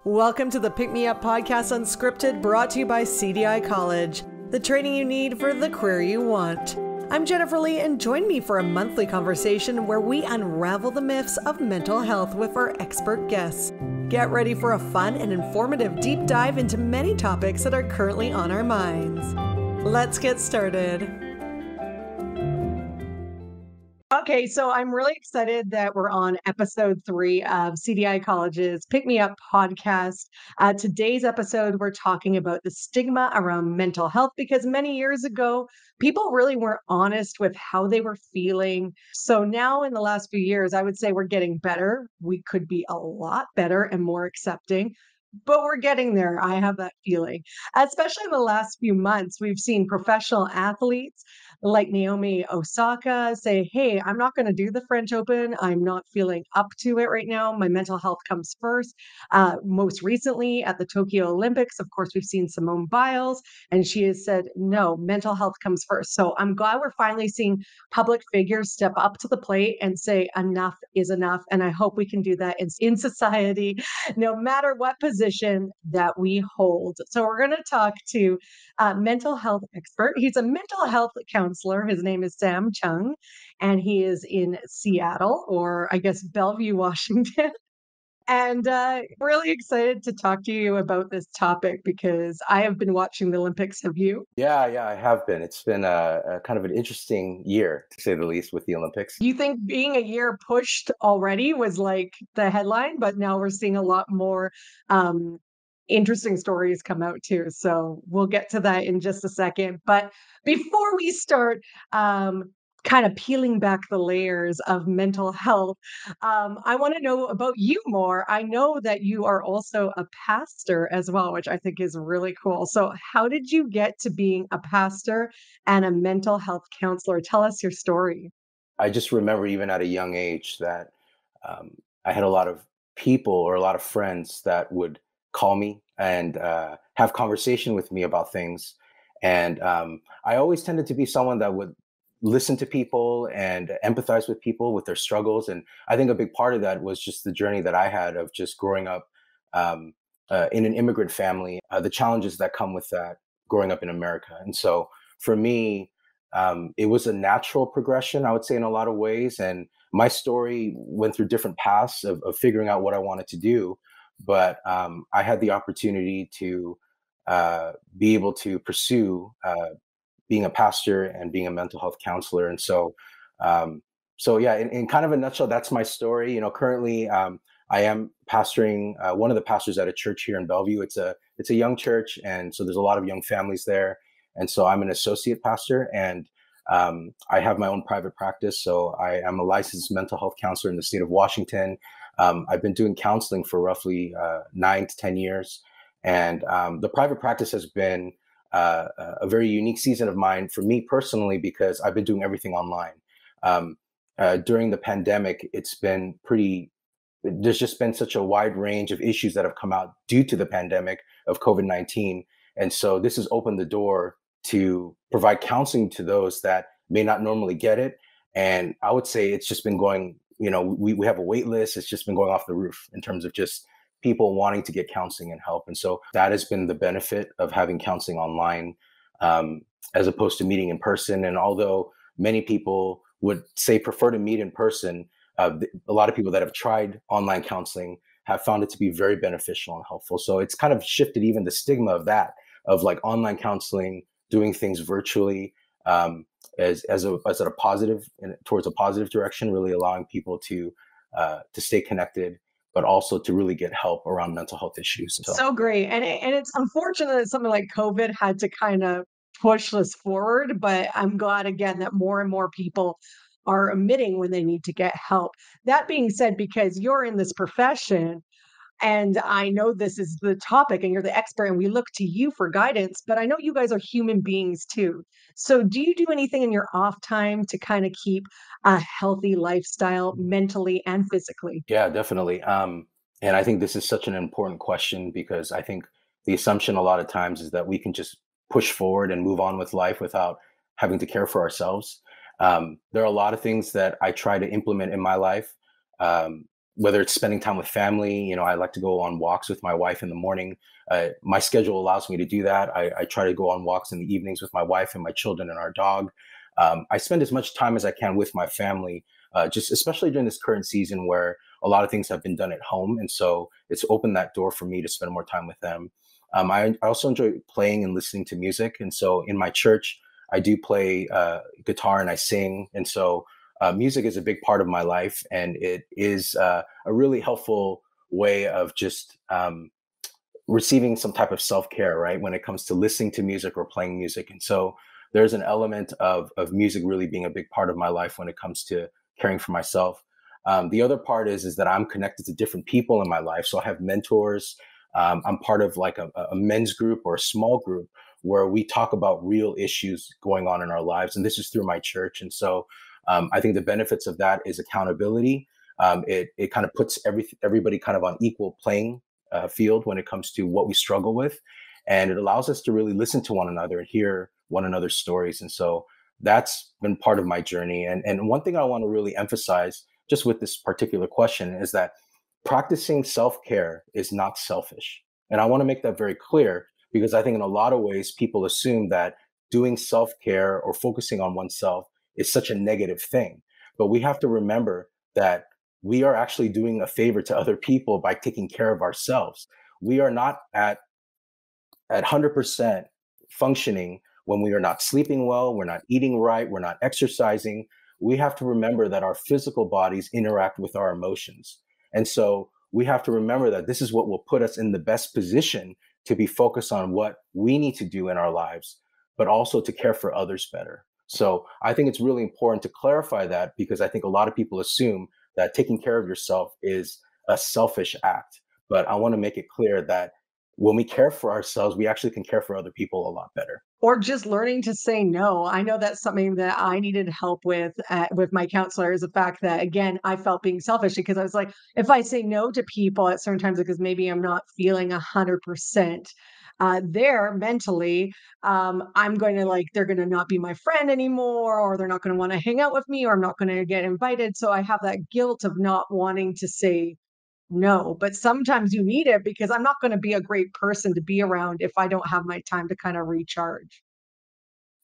Welcome to the Pick Me Up Podcast Unscripted, brought to you by CDI College, the training you need for the career you want. I'm Jennifer Lee, and join me for a monthly conversation where we unravel the myths of mental health with our expert guests. Get ready for a fun and informative deep dive into many topics that are currently on our minds. Let's get started. Okay, so I'm really excited that we're on episode 3 of CDI College's Pick Me Up podcast. Today's episode, we're talking about the stigma around mental health because many years ago, people really weren't honest with how they were feeling. So now in the last few years, I would say we're getting better. We could be a lot better and more accepting. But we're getting there. I have that feeling. Especially in the last few months, we've seen professional athletes like Naomi Osaka say, hey, I'm not going to do the French Open. I'm not feeling up to it right now. My mental health comes first. Most recently at the Tokyo Olympics, of course, we've seen Simone Biles, and she has said, no, mental health comes first. So I'm glad we're finally seeing public figures step up to the plate and say enough is enough. And I hope we can do that in society, no matter what position that we hold. So we're going to talk to a mental health expert. He's a mental health counselor. His name is Sam Chung, and he is in Seattle, or I guess Bellevue, Washington. And really excited to talk to you about this topic because I have been watching the Olympics. Have you? Yeah, I have been. It's been a kind of an interesting year, to say the least, with the Olympics. You think being a year pushed already was like the headline, but now we're seeing a lot more interesting stories come out too. So we'll get to that in just a second. But before we start, kind of peeling back the layers of mental health, I want to know about you more. I know that you are also a pastor as well, which I think is really cool. So how did you get to being a pastor and a mental health counselor? Tell us your story. I just remember even at a young age that I had a lot of people or a lot of friends that would call me and have conversation with me about things. And I always tended to be someone that would listen to people and empathize with people with their struggles. And I think a big part of that was just the journey that I had of just growing up in an immigrant family, the challenges that come with that growing up in America. And so for me, it was a natural progression, I would say, in a lot of ways. And my story went through different paths of figuring out what I wanted to do. But I had the opportunity to be able to pursue being a pastor and being a mental health counselor. And so yeah, in kind of a nutshell, that's my story. You know, currently I am pastoring one of the pastors at a church here in Bellevue. It's a young church, and so there's a lot of young families there. And so I'm an associate pastor, and I have my own private practice. So I am a licensed mental health counselor in the state of Washington. I've been doing counseling for roughly 9 to 10 years. And the private practice has been a very unique season of mine for me personally, because I've been doing everything online. During the pandemic, there's just been such a wide range of issues that have come out due to the pandemic of COVID-19. And so this has opened the door to provide counseling to those that may not normally get it. And I would say it's just been going, you know, we have a wait list. It's just been going off the roof in terms of just people wanting to get counseling and help. And so that has been the benefit of having counseling online as opposed to meeting in person. And although many people would say prefer to meet in person, a lot of people that have tried online counseling have found it to be very beneficial and helpful. So it's kind of shifted even the stigma of that, of like online counseling, doing things virtually as a positive and towards a positive direction, really allowing people to stay connected, but also to really get help around mental health issues. So great. And it's unfortunate that something like COVID had to kind of push this forward, but I'm glad again that more and more people are admitting when they need to get help. That being said, because you're in this profession, and I know this is the topic and you're the expert and we look to you for guidance, but I know you guys are human beings too. So do you do anything in your off time to kind of keep a healthy lifestyle mentally and physically? Yeah, definitely. And I think this is such an important question, because I think the assumption a lot of times is that we can just push forward and move on with life without having to care for ourselves. There are a lot of things that I try to implement in my life whether it's spending time with family. I like to go on walks with my wife in the morning. My schedule allows me to do that. I try to go on walks in the evenings with my wife and my children and our dog. I spend as much time as I can with my family, just especially during this current season where a lot of things have been done at home. And so it's opened that door for me to spend more time with them. I also enjoy playing and listening to music. And so in my church, I do play guitar and I sing. And so music is a big part of my life. And it is a really helpful way of just receiving some type of self-care, right? When it comes to listening to music or playing music. And so there's an element of music really being a big part of my life when it comes to caring for myself. The other part is that I'm connected to different people in my life. So I have mentors. I'm part of like a men's group or a small group where we talk about real issues going on in our lives. And this is through my church. And so I think the benefits of that is accountability. It kind of puts everybody kind of on equal playing field when it comes to what we struggle with. And it allows us to really listen to one another and hear one another's stories. And so that's been part of my journey. And one thing I want to really emphasize just with this particular question is that practicing self-care is not selfish. And I want to make that very clear because I think in a lot of ways, people assume that doing self-care or focusing on oneself is such a negative thing. But we have to remember that we are actually doing a favor to other people by taking care of ourselves. We are not at 100% functioning when we are not sleeping well, we're not eating right, we're not exercising. We have to remember that our physical bodies interact with our emotions. And so we have to remember that this is what will put us in the best position to be focused on what we need to do in our lives, but also to care for others better. So I think it's really important to clarify that because I think a lot of people assume that taking care of yourself is a selfish act. But I want to make it clear that when we care for ourselves, we actually can care for other people a lot better. Or just learning to say no. I know that's something that I needed help with my counselor is the fact that, again, I felt being selfish because I was like, if I say no to people at certain times because maybe I'm not feeling 100% there mentally, I'm going to like, they're going to not be my friend anymore, or they're not going to want to hang out with me, or I'm not going to get invited. So I have that guilt of not wanting to say no, but sometimes you need it because I'm not gonna be a great person to be around if I don't have my time to kinda recharge.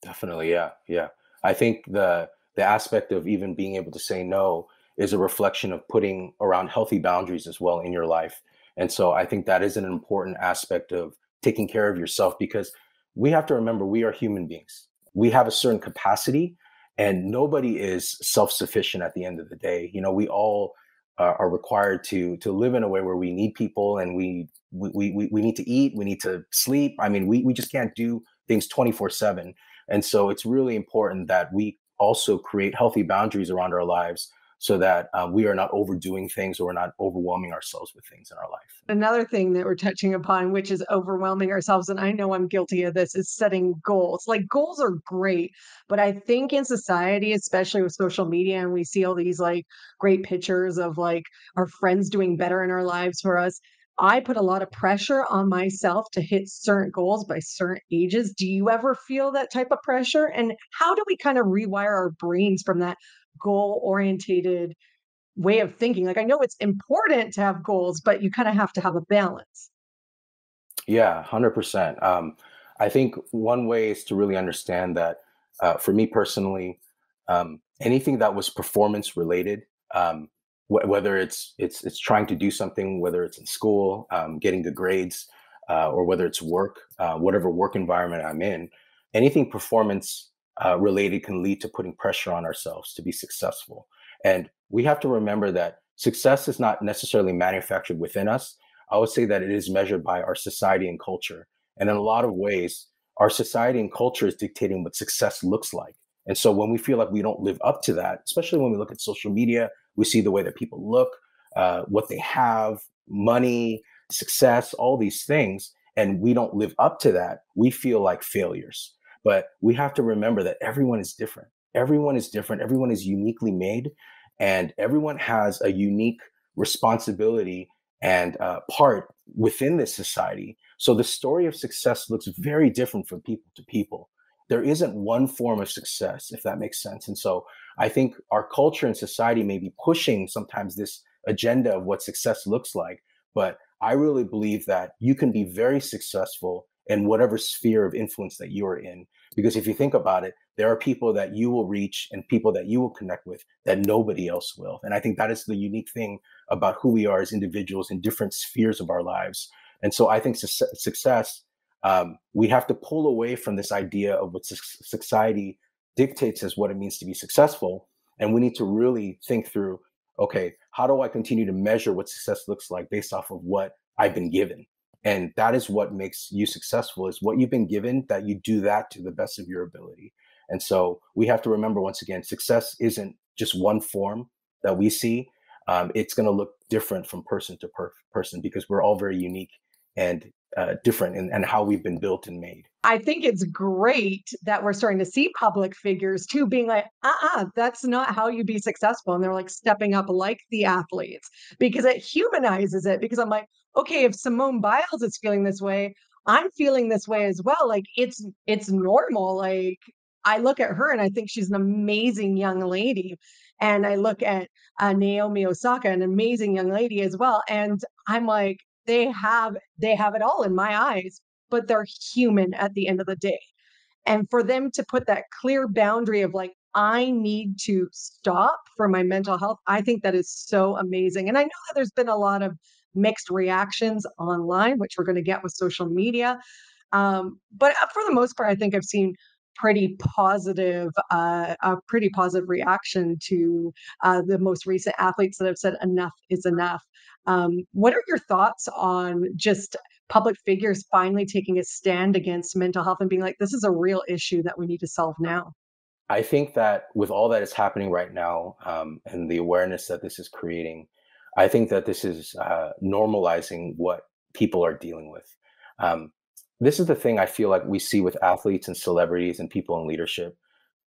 Definitely, yeah, yeah. I think the aspect of even being able to say no is a reflection of putting around healthy boundaries as well in your life. And so I think that is an important aspect of taking care of yourself because we have to remember we are human beings. We have a certain capacity and nobody is self-sufficient at the end of the day. We all are required to live in a way where we need people and we need to eat, we need to sleep. I mean, we just can't do things 24/7. And so it's really important that we also create healthy boundaries around our lives so that we are not overdoing things or we're not overwhelming ourselves with things in our life. Another thing that we're touching upon, which is overwhelming ourselves, and I know I'm guilty of this, is setting goals. Like, goals are great, but I think in society, especially with social media, and we see all these, like, great pictures of, like, our friends doing better in our lives for us, I put a lot of pressure on myself to hit certain goals by certain ages. Do you ever feel that type of pressure? And how do we kind of rewire our brains from that goal-orientated way of thinking? Like, I know it's important to have goals, but you kinda have to have a balance. Yeah, 100%. I think one way is to really understand that for me personally, anything that was performance related, whether it's trying to do something, whether it's in school, getting good grades, or whether it's work, whatever work environment I'm in, anything performance related can lead to putting pressure on ourselves to be successful. And we have to remember that success is not necessarily manufactured within us. I would say that it is measured by our society and culture. And in a lot of ways, our society and culture is dictating what success looks like. And so when we feel like we don't live up to that, especially when we look at social media, we see the way that people look, what they have, money, success, all these things, and we don't live up to that, we feel like failures. But we have to remember that everyone is different. Everyone is different. Everyone is uniquely made, and everyone has a unique responsibility and part within this society. So the story of success looks very different from people to people. There isn't one form of success, if that makes sense. And so I think our culture and society may be pushing sometimes this agenda of what success looks like. But I really believe that you can be very successful in whatever sphere of influence that you are in. Because if you think about it, there are people that you will reach and people that you will connect with that nobody else will. And I think that is the unique thing about who we are as individuals in different spheres of our lives. And so I think success, we have to pull away from this idea of what society dictates as what it means to be successful. And we need to really think through, okay, how do I continue to measure what success looks like based off of what I've been given? And that is what makes you successful, is what you've been given, that you do that to the best of your ability. And so we have to remember, once again, success isn't just one form that we see. It's going to look different from person to person, because we're all very unique and different in how we've been built and made. I think it's great that we're starting to see public figures too being like, that's not how you be successful. And they're like stepping up like the athletes, because it humanizes it. Because I'm like, okay, if Simone Biles is feeling this way, I'm feeling this way as well. Like it's normal. Like I look at her and I think she's an amazing young lady. And I look at Naomi Osaka, an amazing young lady as well. And I'm like, they have it all in my eyes, but they're human at the end of the day. And for them to put that clear boundary of like, I need to stop for my mental health, I think that is so amazing. And I know that there's been a lot of mixed reactions online, which we're going to get with social media. But for the most part, I think I've seen a pretty positive reaction to the most recent athletes that have said enough is enough. What are your thoughts on just public figures finally taking a stand against mental health and being like, this is a real issue that we need to solve now? I think that with all that is happening right now, and the awareness that this is creating, I think that this is normalizing what people are dealing with. Um, this is the thing I feel like we see with athletes and celebrities and people in leadership.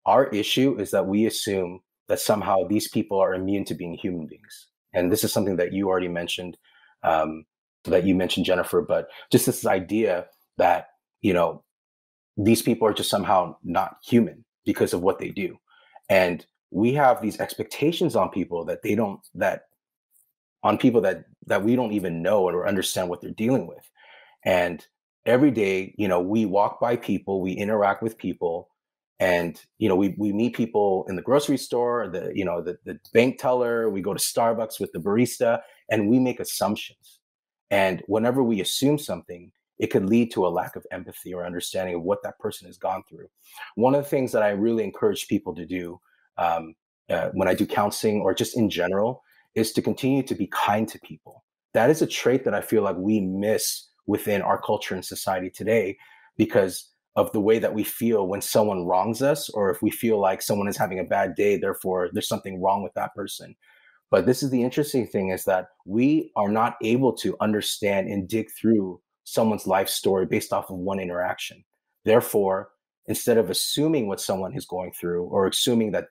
Our issue is that we assume that somehow these people are immune to being human beings. And this is something that you already mentioned, um, that you mentioned, Jennifer, but just this idea that, you know, these people are just somehow not human because of what they do. And we have these expectations on people that they don't, that on people that we don't even know or understand what they're dealing with. And every day, we walk by people, we interact with people, and we meet people in the grocery store, the bank teller, we go to Starbucks with the barista, and we make assumptions. And whenever we assume something, it could lead to a lack of empathy or understanding of what that person has gone through. One of the things that I really encourage people to do, when I do counseling or just in general, is to continue to be kind to people. That is a trait that I feel like we miss within our culture and society today, because of the way that we feel when someone wrongs us, or if we feel like someone is having a bad day, therefore there's something wrong with that person. But this is the interesting thing, is that we are not able to understand and dig through someone's life story based off of one interaction. Therefore, instead of assuming what someone is going through, or assuming that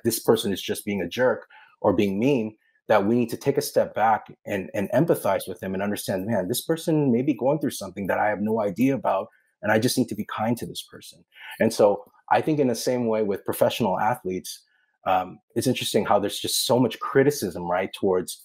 this person is just being a jerk or being mean, that we need to take a step back and empathize with them and understand, man, this person may be going through something that I have no idea about, and I just need to be kind to this person. And so I think in the same way with professional athletes, it's interesting how there's just so much criticism, right, towards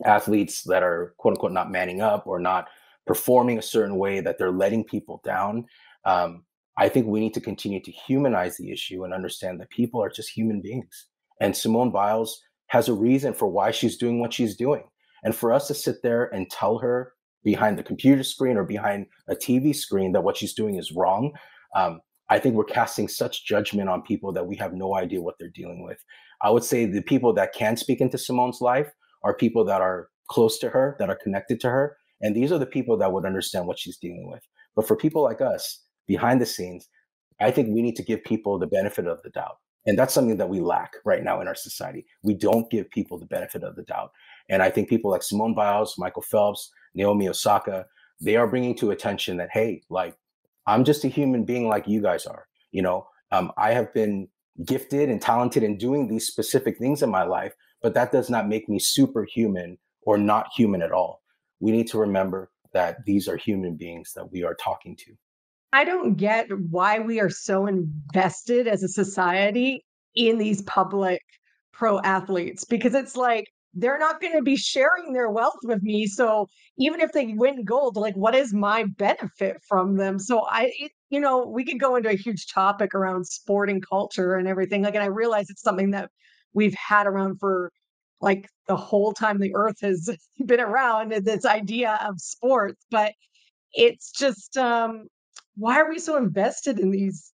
athletes that are quote unquote not manning up or not performing a certain way, that they're letting people down. I think we need to continue to humanize the issue and understand that people are just human beings. And Simone Biles has a reason for why she's doing what she's doing. And for us to sit there and tell her behind the computer screen or behind a TV screen that what she's doing is wrong, I think we're casting such judgment on people that we have no idea what they're dealing with. I would say the people that can speak into Simone's life are people that are close to her, that are connected to her. And these are the people that would understand what she's dealing with. But for people like us behind the scenes, I think we need to give people the benefit of the doubt. And that's something that we lack right now in our society. We don't give people the benefit of the doubt. And I think people like Simone Biles, Michael Phelps, Naomi Osaka, they are bringing to attention that, hey, like, I'm just a human being like you guys are. I have been gifted and talented in doing these specific things in my life, but that does not make me superhuman or not human at all. We need to remember that these are human beings that we are talking to. I don't get why we are so invested as a society in these public pro athletes, because it's like they're not going to be sharing their wealth with me. So even if they win gold, like what is my benefit from them? So we could go into a huge topic around sporting culture and everything. Like, and I realize it's something that we've had around for like the whole time the earth has been around, this idea of sports, but it's just, why are we so invested in these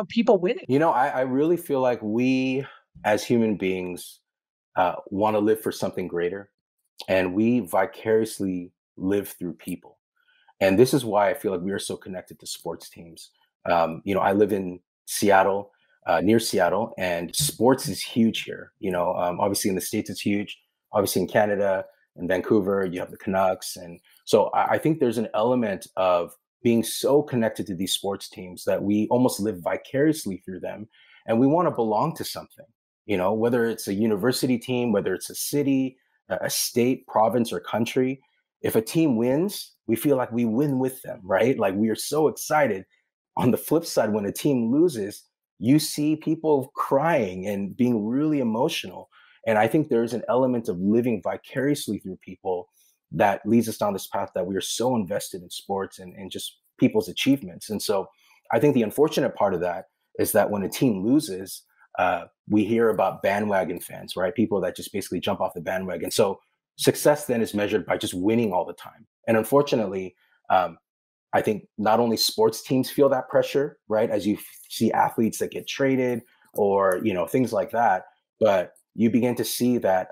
people winning? I really feel like we as human beings want to live for something greater, and we vicariously live through people. And this is why I feel like we are so connected to sports teams. I live in Seattle, near Seattle, and sports is huge here. Obviously in the States, it's huge. Obviously in Canada and Vancouver, you have the Canucks. And so I think there's an element of being so connected to these sports teams that we almost live vicariously through them. And we want to belong to something, whether it's a university team, whether it's a city, a state, province, or country. If a team wins, we feel like we win with them, right? Like we are so excited. On the flip side, when a team loses, you see people crying and being really emotional. And I think there's an element of living vicariously through people that leads us down this path that we are so invested in sports and just people's achievements. And so I think the unfortunate part of that is that when a team loses, we hear about bandwagon fans, right? People that just basically jump off the bandwagon. So success then is measured by just winning all the time. And unfortunately, I think not only sports teams feel that pressure, right? As you see athletes that get traded or, things like that, but you begin to see that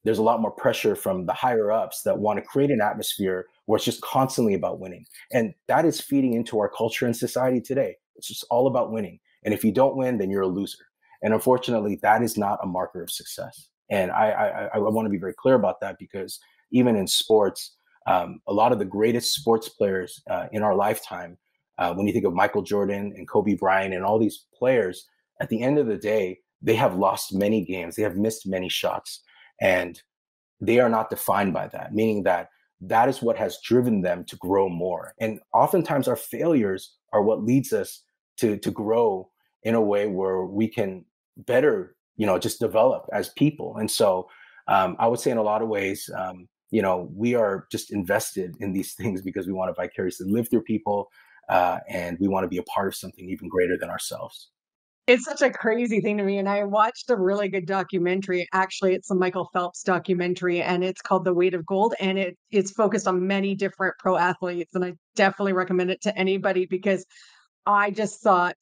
there's a lot more pressure from the higher ups that want to create an atmosphere where it's just constantly about winning. And that is feeding into our culture and society today. It's just all about winning. And if you don't win, then you're a loser. And unfortunately, that is not a marker of success. And I want to be very clear about that, because even in sports, a lot of the greatest sports players in our lifetime, when you think of Michael Jordan and Kobe Bryant and all these players, at the end of the day, they have lost many games. They have missed many shots, and they are not defined by that, meaning that that is what has driven them to grow more. And oftentimes our failures are what leads us to grow in a way where we can better, just develop as people. And so I would say in a lot of ways, we are just invested in these things because we want to vicariously live through people, and we want to be a part of something even greater than ourselves. It's such a crazy thing to me, and I watched a really good documentary. Actually, it's a Michael Phelps documentary, and it's called The Weight of Gold, and it's focused on many different pro athletes, and I definitely recommend it to anybody because I just thought,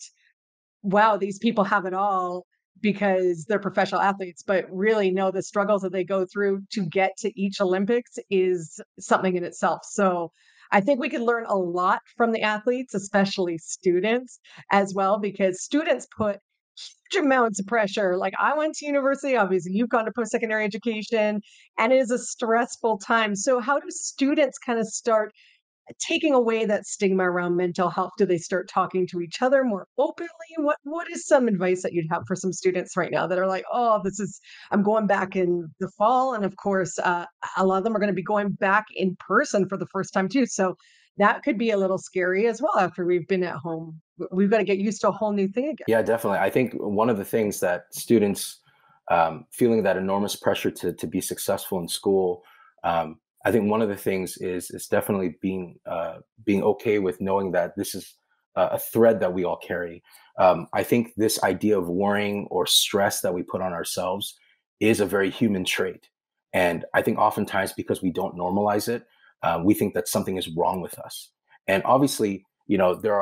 wow, these people have it all because they're professional athletes, but really no, the struggles that they go through to get to each Olympics is something in itself. So I think we can learn a lot from the athletes, especially students as well, because students put huge amounts of pressure. Like I went to university, obviously you've gone to post-secondary education, and it is a stressful time. So how do students kind of start taking away that stigma around mental health? Do they start talking to each other more openly? What is some advice that you'd have for some students right now that are like, oh, I'm going back in the fall, and of course, a lot of them are going to be going back in person for the first time too. So that could be a little scary as well after we've been at home. We've got to get used to a whole new thing again. Yeah, definitely. I think one of the things that students feeling that enormous pressure to be successful in school, I think one of the things is definitely being okay with knowing that this is a thread that we all carry. I think this idea of worrying or stress that we put on ourselves is a very human trait, and I think oftentimes because we don't normalize it, we think that something is wrong with us. And obviously, there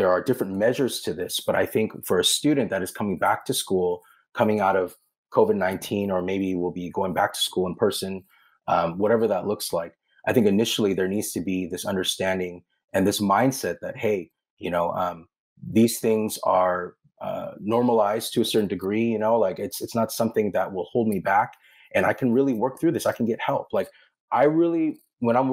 are different measures to this, but I think for a student that is coming back to school, coming out of COVID-19, or maybe will be going back to school in person, whatever that looks like, I think initially there needs to be this understanding and this mindset that, hey, these things are normalized to a certain degree. Like it's not something that will hold me back, and I can really work through this. I can get help. Like I really, when I'm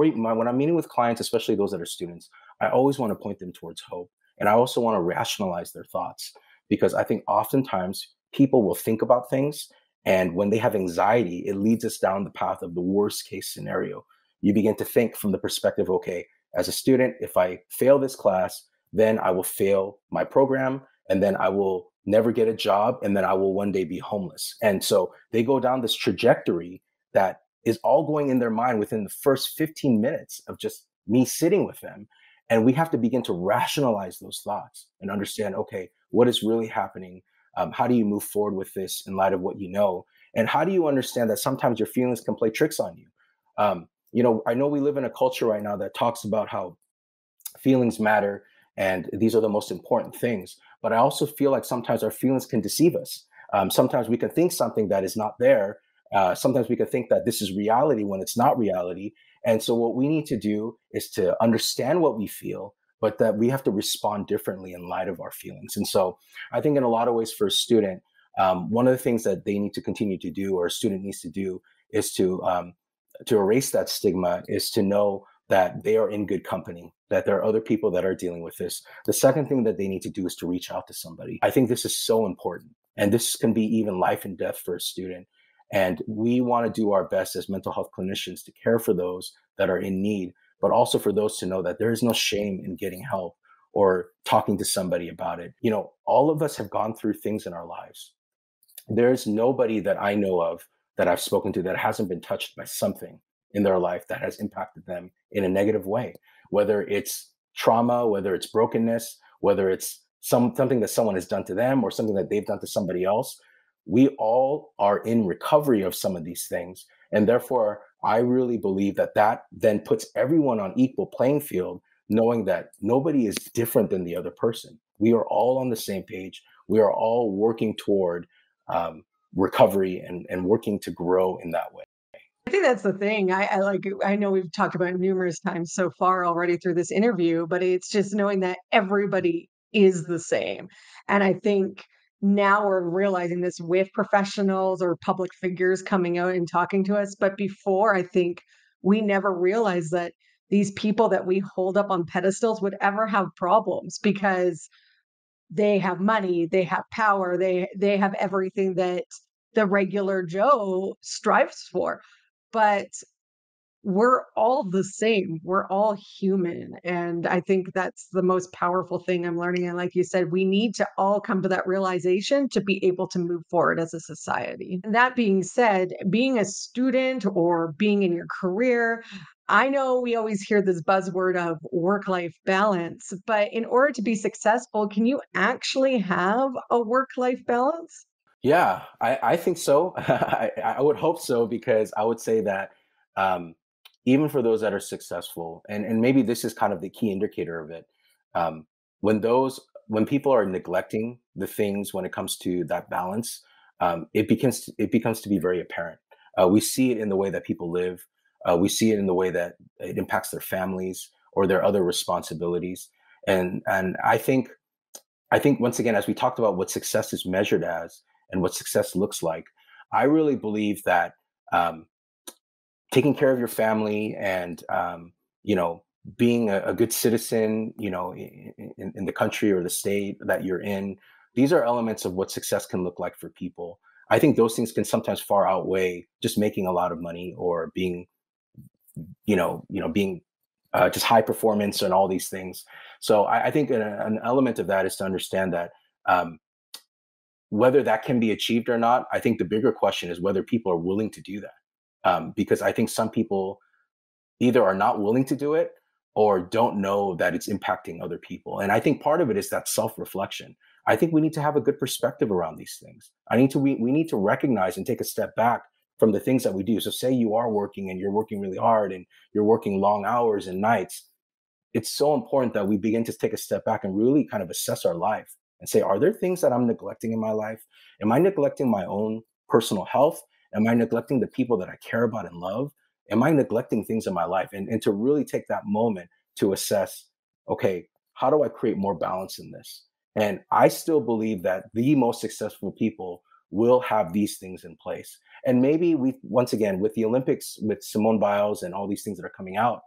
meeting with clients, especially those that are students, I always want to point them towards hope. And I also want to rationalize their thoughts, because I think oftentimes people will think about things. And when they have anxiety, it leads us down the path of the worst case scenario. You begin to think from the perspective, okay, as a student, if I fail this class, then I will fail my program, and then I will never get a job, and then I will one day be homeless. And so they go down this trajectory that is all going in their mind within the first 15 minutes of just me sitting with them. And we have to begin to rationalize those thoughts and understand, okay, what is really happening? How do you move forward with this in light of what you know? And how do you understand that sometimes your feelings can play tricks on you? I know we live in a culture right now that talks about how feelings matter and these are the most important things. But I also feel like sometimes our feelings can deceive us. Sometimes we can think something that is not there. Sometimes we can think that this is reality when it's not reality. And so what we need to do is to understand what we feel, but that we have to respond differently in light of our feelings. And so I think in a lot of ways for a student, one of the things that they need to continue to do, or a student needs to do, is to erase that stigma, is to know that they are in good company, that there are other people that are dealing with this. The second thing that they need to do is to reach out to somebody. I think this is so important. And this can be even life and death for a student. And we want to do our best as mental health clinicians to care for those that are in need, but also for those to know that there is no shame in getting help or talking to somebody about it. All of us have gone through things in our lives. There's nobody that I know of that I've spoken to that hasn't been touched by something in their life that has impacted them in a negative way, whether it's trauma, whether it's brokenness, whether it's something that someone has done to them or something that they've done to somebody else. We all are in recovery of some of these things. And therefore, I really believe that then puts everyone on equal playing field, knowing that nobody is different than the other person. We are all on the same page. We are all working toward recovery and working to grow in that way. I think that's the thing. I know we've talked about it numerous times so far already through this interview, but it's just knowing that everybody is the same. And I think now we're realizing this with professionals or public figures coming out and talking to us. But before, I think we never realized that these people that we hold up on pedestals would ever have problems because they have money, they have power, they have everything that the regular Joe strives for. But we're all the same. We're all human. And I think that's the most powerful thing I'm learning. And like you said, we need to all come to that realization to be able to move forward as a society. And that being said, being a student or being in your career, I know we always hear this buzzword of work life balance, but in order to be successful, can you actually have a work life balance? Yeah, I think so. I would hope so, because I would say that um, even for those that are successful, and maybe this is kind of the key indicator of it, um, when people are neglecting the things when it comes to that balance, it becomes to be very apparent. We see it in the way that people live. We see it in the way that it impacts their families or their other responsibilities. And I think once again, as we talked about what success is measured as and what success looks like, I really believe that um, taking care of your family and being a good citizen, in the country or the state that you're in, these are elements of what success can look like for people. I think those things can sometimes far outweigh just making a lot of money or being just high performance and all these things. So I think an element of that is to understand that um, whether that can be achieved or not, I think the bigger question is whether people are willing to do that. Because I think some people either are not willing to do it or don't know that it's impacting other people. And I think part of it is that self-reflection. I think we need to have a good perspective around these things. We need to recognize and take a step back from the things that we do. So say you are working and you're working really hard and you're working long hours and nights. It's so important that we begin to take a step back and really kind of assess our life and say, are there things that I'm neglecting in my life? Am I neglecting my own personal health? Am I neglecting the people that I care about and love? Am I neglecting things in my life? And to really take that moment to assess, okay, how do I create more balance in this? And I still believe that the most successful people will have these things in place. And maybe once again, with the Olympics, with Simone Biles and all these things that are coming out,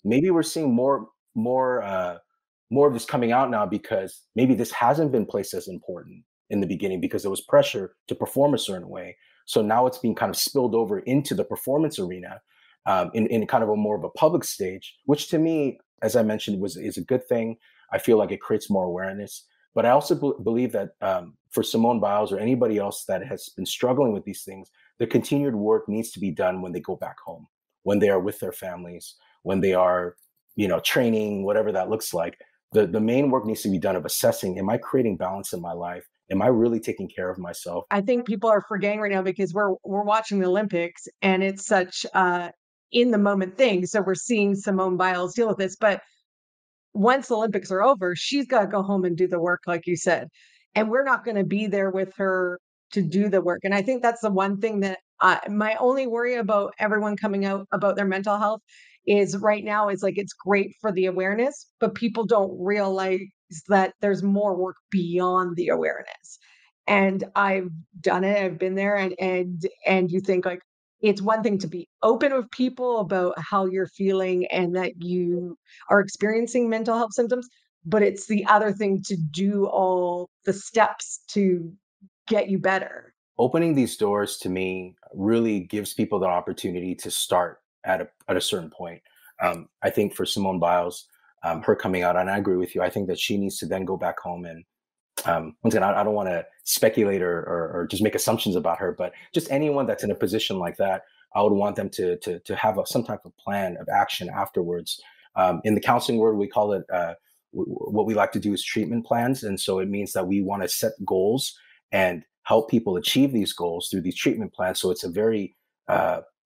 maybe we're seeing more of this coming out now because maybe this hasn't been placed as important in the beginning because there was pressure to perform a certain way. So now it's being kind of spilled over into the performance arena, in kind of a more of a public stage, which to me, as I mentioned, is a good thing. I feel like it creates more awareness. But I also believe that for Simone Biles or anybody else that has been struggling with these things, the continued work needs to be done when they go back home, when they are with their families, when they are, training, whatever that looks like. The main work needs to be done of assessing, am I creating balance in my life? Am I really taking care of myself? I think people are forgetting right now because we're watching the Olympics and it's such in the moment thing. So we're seeing Simone Biles deal with this, but once the Olympics are over, she's got to go home and do the work, like you said. And we're not going to be there with her to do the work. And I think that's the one thing that my only worry about everyone coming out about their mental health is right now is like it's great for the awareness, but people don't realize that there's more work beyond the awareness. And I've done it, I've been there, and you think like it's one thing to be open with people about how you're feeling and that you are experiencing mental health symptoms, but it's the other thing to do all the steps to get you better. Opening these doors to me really gives people the opportunity to start at a certain point. I think for Simone Biles, her coming out, and I agree with you, I think that she needs to then go back home and once again, I don't want to speculate or just make assumptions about her, but just anyone that's in a position like that, I would want them to have some type of plan of action afterwards. In the counseling world, we call it what we like to do is treatment plans, and so it means that we want to set goals and help people achieve these goals through these treatment plans. So it's a very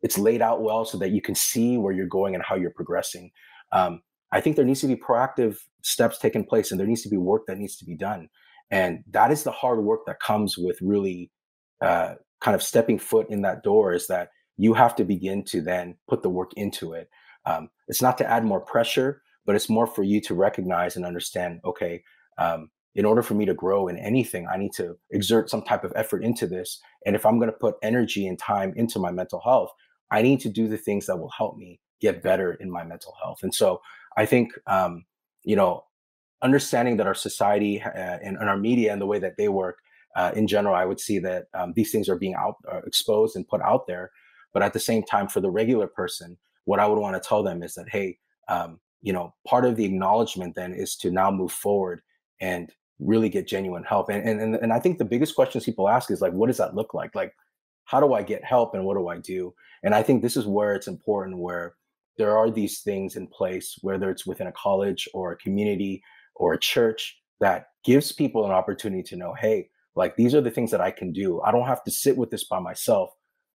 it's laid out well so that you can see where you're going and how you're progressing. I think there needs to be proactive steps taking place, and there needs to be work that needs to be done. And that is the hard work that comes with really kind of stepping foot in that door, is that you have to begin to then put the work into it. It's not to add more pressure, but it's more for you to recognize and understand, okay, in order for me to grow in anything, I need to exert some type of effort into this. And if I'm going to put energy and time into my mental health, I need to do the things that will help me get better in my mental health. And so I think, you know, understanding that our society and our media and the way that they work in general, I would see that these things are being exposed and put out there. But at the same time, for the regular person, what I would want to tell them is that, hey, part of the acknowledgement then is to now move forward and really get genuine help. And I think the biggest questions people ask is like, what does that look like? Like, how do I get help and what do I do? And I think this is where it's important, where there are these things in place, whether it's within a college or a community or a church, that gives people an opportunity to know, hey, like these are the things that I can do. I don't have to sit with this by myself.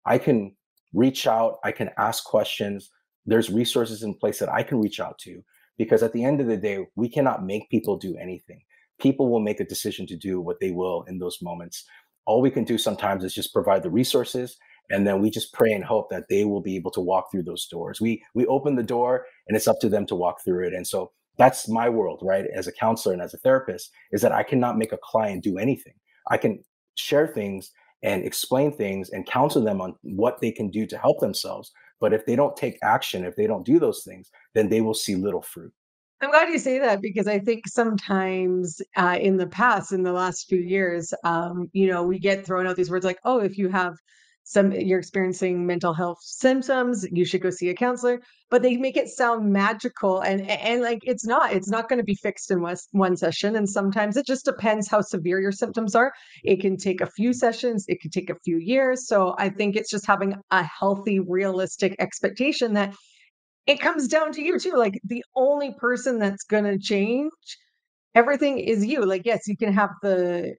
I can reach out, I can ask questions. There's resources in place that I can reach out to, because at the end of the day, we cannot make people do anything. People will make a decision to do what they will in those moments. All we can do sometimes is just provide the resources, and then we just pray and hope that they will be able to walk through those doors. We open the door and it's up to them to walk through it. And so that's my world, right? As a counselor and as a therapist, is that I cannot make a client do anything. I can share things and explain things and counsel them on what they can do to help themselves. But if they don't take action, if they don't do those things, then they will see little fruit. I'm glad you say that because I think sometimes in the past, in the last few years, we get thrown out these words like, oh, if you have you're experiencing mental health symptoms, you should go see a counselor. But they make it sound magical, and like it's not going to be fixed in one session. And sometimes it just depends how severe your symptoms are. It can take a few sessions, it could take a few years. So I think it's just having a healthy, realistic expectation that it comes down to you too. Like the only person that's gonna change everything is you. Like, yes, you can have the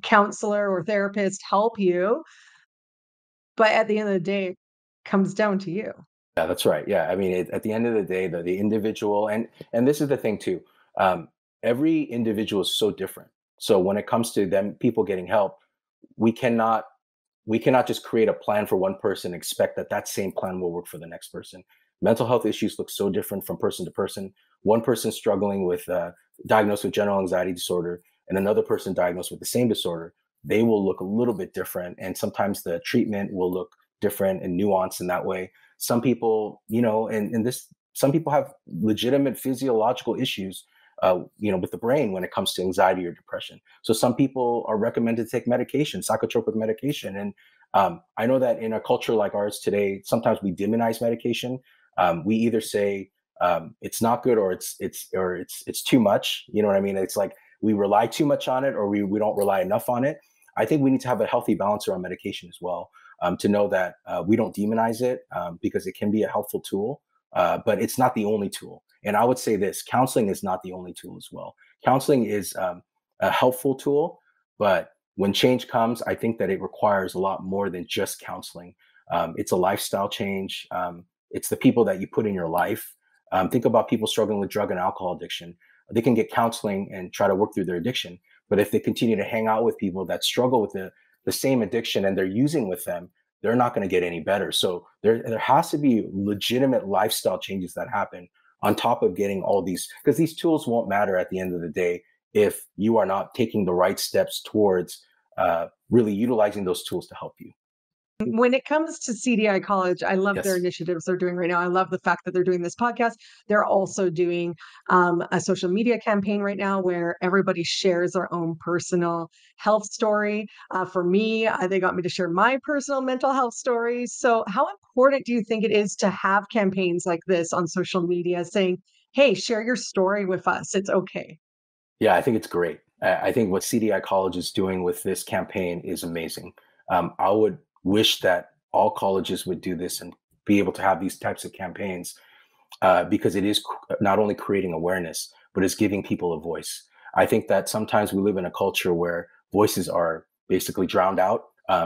counselor or therapist help you, but at the end of the day, it comes down to you. Yeah, that's right. Yeah, I mean, at the end of the day, the individual, and this is the thing too. Um, every individual is so different. So when it comes to them, people getting help, we cannot we cannot just create a plan for one person and expect that that same plan will work for the next person. Mental health issues look so different from person to person. One person struggling with diagnosed with general anxiety disorder, and another person diagnosed with the same disorder, they will look a little bit different, and sometimes the treatment will look different and nuanced in that way. Some people, and this, some people have legitimate physiological issues, with the brain when it comes to anxiety or depression. So some people are recommended to take medication, psychotropic medication. And I know that in a culture like ours today, sometimes we demonize medication. We either say it's not good, or it's too much. You know what I mean? It's like we rely too much on it or we don't rely enough on it. I think we need to have a healthy balance around medication as well, to know that we don't demonize it, because it can be a helpful tool, but it's not the only tool. And I would say this: counseling is not the only tool as well. Counseling is a helpful tool, but when change comes, I think that it requires a lot more than just counseling. It's a lifestyle change. It's the people that you put in your life. Think about people struggling with drug and alcohol addiction. They can get counseling and try to work through their addiction. But if they continue to hang out with people that struggle with the same addiction and they're using with them, they're not going to get any better. So there has to be legitimate lifestyle changes that happen on top of getting all these, because these tools won't matter at the end of the day if you are not taking the right steps towards really utilizing those tools to help you. When it comes to CDI College, I love their Yes. initiatives they're doing right now. I love the fact that they're doing this podcast. They're also doing a social media campaign right now where everybody shares their own personal health story. For me, they got me to share my personal mental health stories. So, how important do you think it is to have campaigns like this on social media saying, hey, share your story with us? It's okay. Yeah, I think it's great. I think what CDI College is doing with this campaign is amazing. I would wish that all colleges would do this and be able to have these types of campaigns, because it is not only creating awareness, but it's giving people a voice. I think that sometimes we live in a culture where voices are basically drowned out,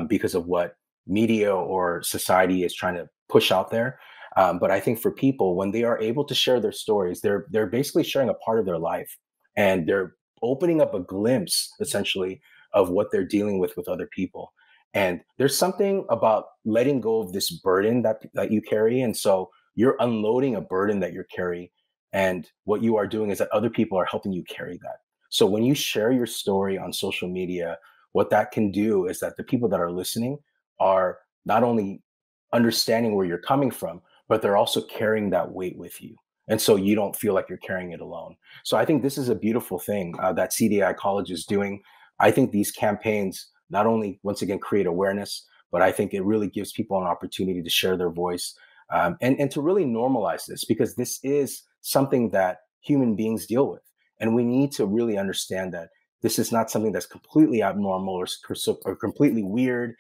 because of what media or society is trying to push out there. But I think for people, when they are able to share their stories, they're basically sharing a part of their life, and they're opening up a glimpse, essentially, of what they're dealing with other people. And there's something about letting go of this burden that you carry, and so you're unloading a burden that you're carrying. And what you are doing is that other people are helping you carry that. So when you share your story on social media, what that can do is that the people that are listening are not only understanding where you're coming from, but they're also carrying that weight with you. And so you don't feel like you're carrying it alone. So I think this is a beautiful thing that CDI College is doing. I think these campaigns not only, once again, create awareness, but I think it really gives people an opportunity to share their voice, and to really normalize this, because this is something that human beings deal with. And we need to really understand that this is not something that's completely abnormal or completely weird,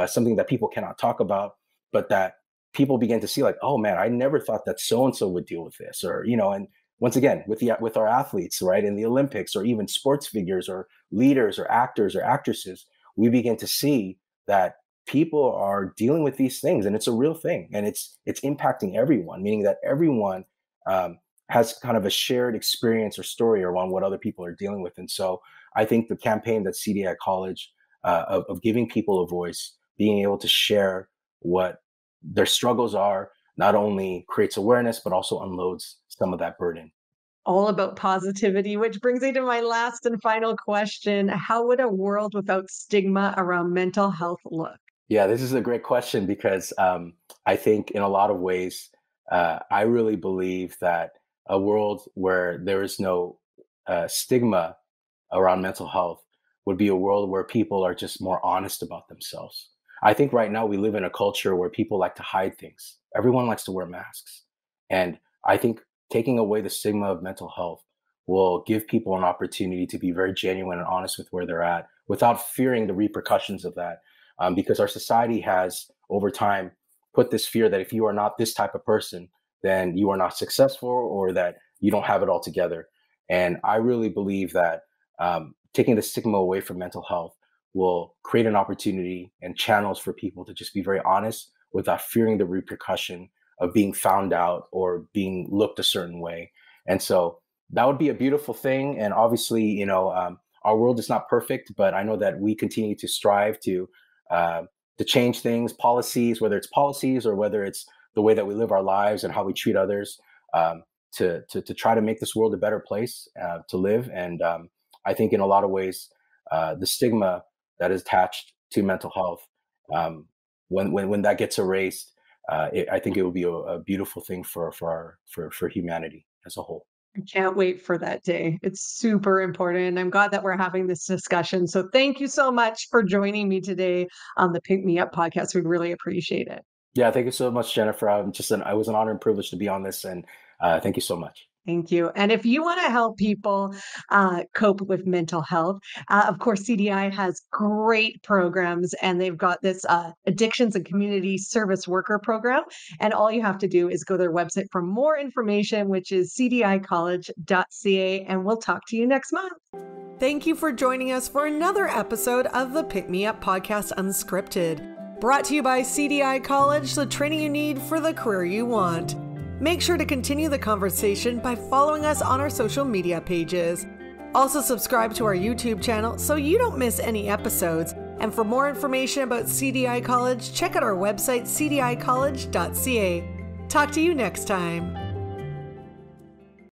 something that people cannot talk about, but that people begin to see like, oh man, I never thought that so and so would deal with this, or and once again with our athletes, right, in the Olympics, or even sports figures or leaders or actors or actresses, we begin to see that people are dealing with these things, and it's a real thing, and it's impacting everyone, meaning that everyone has kind of a shared experience or story around what other people are dealing with. And so I think the campaign that CDI College, of giving people a voice, being able to share what their struggles are, not only creates awareness, but also unloads some of that burden. All about positivity, which brings me to my last and final question. How would a world without stigma around mental health look? Yeah, this is a great question because I think in a lot of ways, I really believe that a world where there is no stigma around mental health would be a world where people are just more honest about themselves. I think right now we live in a culture where people like to hide things. Everyone likes to wear masks. And I think taking away the stigma of mental health will give people an opportunity to be very genuine and honest with where they're at without fearing the repercussions of that. Because our society has, over time, put this fear that if you are not this type of person, then you are not successful or that you don't have it all together. And I really believe that taking the stigma away from mental health will create an opportunity and channels for people to just be very honest without fearing the repercussion of being found out or being looked a certain way. And so that would be a beautiful thing. And obviously, our world is not perfect, but I know that we continue to strive uh, to change things, policies, whether it's policies or whether it's the way that we live our lives and how we treat others, to try to make this world a better place to live. And I think in a lot of ways, the stigma that is attached to mental health, when that gets erased, I think it will be a beautiful thing for humanity as a whole. I can't wait for that day. It's super important. I'm glad that we're having this discussion. So thank you so much for joining me today on the Pick Me Up podcast. We really appreciate it. Yeah, thank you so much, Jennifer. It was an honor and privilege to be on this, and thank you so much. Thank you. And if you want to help people cope with mental health, of course, CDI has great programs and they've got this addictions and community service worker program. And all you have to do is go to their website for more information, which is cdicollege.ca. And we'll talk to you next month. Thank you for joining us for another episode of the Pick Me Up Podcast Unscripted. Brought to you by CDI College, the training you need for the career you want. Make sure to continue the conversation by following us on our social media pages. Also subscribe to our YouTube channel so you don't miss any episodes. And for more information about CDI College, check out our website, cdicollege.ca. Talk to you next time.